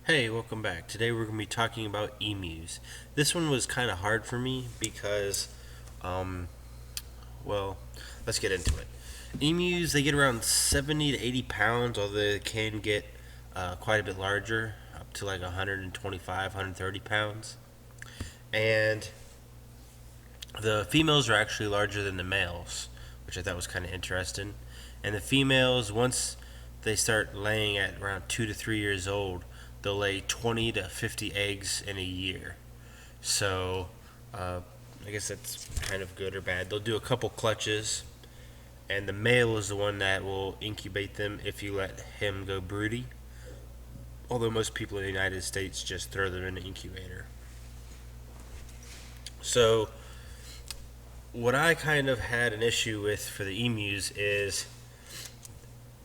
Hey, welcome back. Today we're going to be talking about emus. This one was kind of hard for me because, um, well, let's get into it. Emus, they get around 70 to 80 pounds, although they can get quite a bit larger, up to like 125, 130 pounds. And the females are actually larger than the males, which I thought was kind of interesting. And the females, once they start laying at around 2 to 3 years old, they'll lay 20 to 50 eggs in a year. So uh, I guess that's kind of good or bad. They'll do a couple clutches, and the male is the one that will incubate them if you let him go broody. Although most people in the United States just throw them in the incubator. So what I kind of had an issue with for the emus is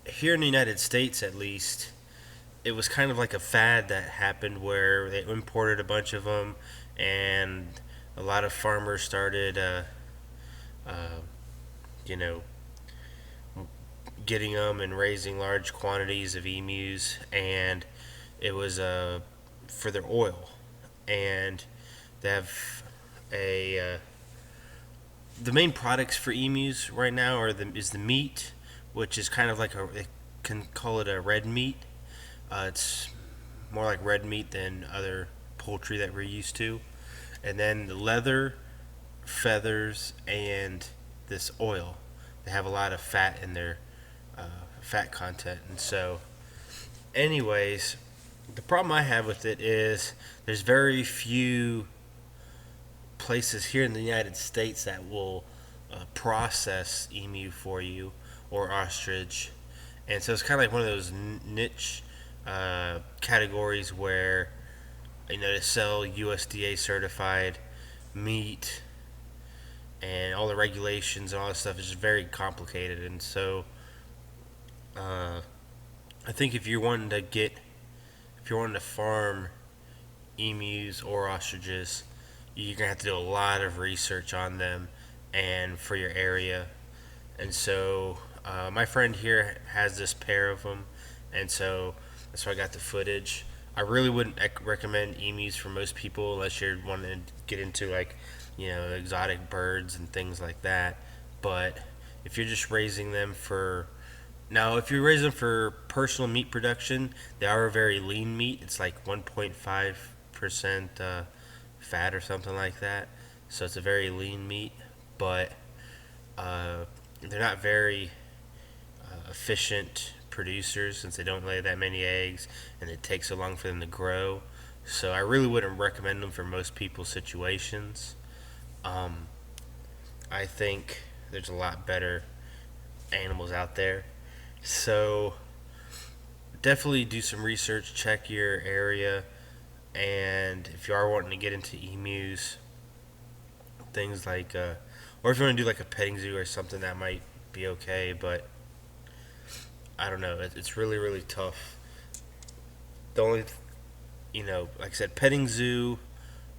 here in the United States, at least, it was kind of like a fad that happened where they imported a bunch of them, and a lot of farmers started, uh, you know, getting them and raising large quantities of emus, and it was for their oil, and they have a the main products for emus right now is the meat, which is kind of like they can call it a red meat. It's more like red meat than other poultry that we're used to. And then the leather, feathers, and this oil. They have a lot of fat in their fat content. And so, anyways, the problem I have with it is there's very few places here in the United States that will process emu for you or ostrich. And so it's kind of like one of those niche categories where to sell USDA certified meat and all the regulations and all that stuff is just very complicated. And so I think if you're wanting to farm emus or ostriches, you're gonna have to do a lot of research on them and for your area. And so my friend here has this pair of them, and so that's why I got the footage. I really wouldn't recommend emus for most people unless you're wanting to get into like exotic birds and things like that. But if you're just raising them for now, if you're raising them for personal meat production, they are a very lean meat. It's like 1.5% fat or something like that. So it's a very lean meat, but uh, they're not very efficient producers since they don't lay that many eggs and it takes so long for them to grow. So I really wouldn't recommend them for most people's situations. Um, I think there's a lot better animals out there. So definitely do some research, check your area, and if you are wanting to get into emus, things like, or if you want to do like a petting zoo or something, that might be okay. But I don't know. It's really really tough. The only, like I said, petting zoo,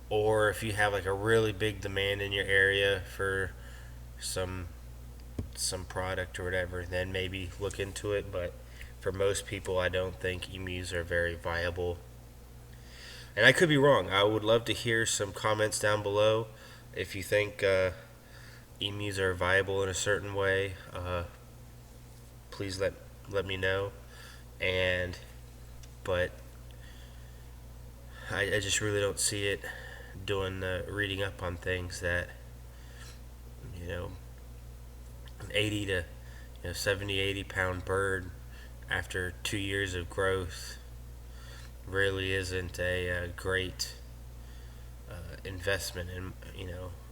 or if you have like a really big demand in your area for some product or whatever, then maybe look into it. But for most people, I don't think emus are very viable. And I could be wrong. I would love to hear some comments down below if you think emus are viable in a certain way. Please let me know. And but I just really don't see it doing reading up on things that you know an 80 to 70 80 pound bird after 2 years of growth really isn't a great investment in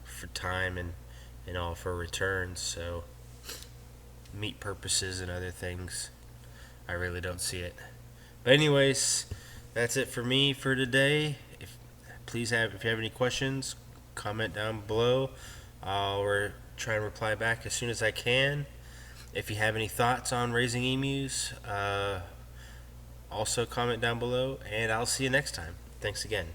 for time and all for returns. So meat purposes and other things, I really don't see it. But anyways, that's it for me for today. If you have any questions, comment down below. I'll try and reply back as soon as I can. If you have any thoughts on raising emus, also comment down below, and I'll see you next time. Thanks again.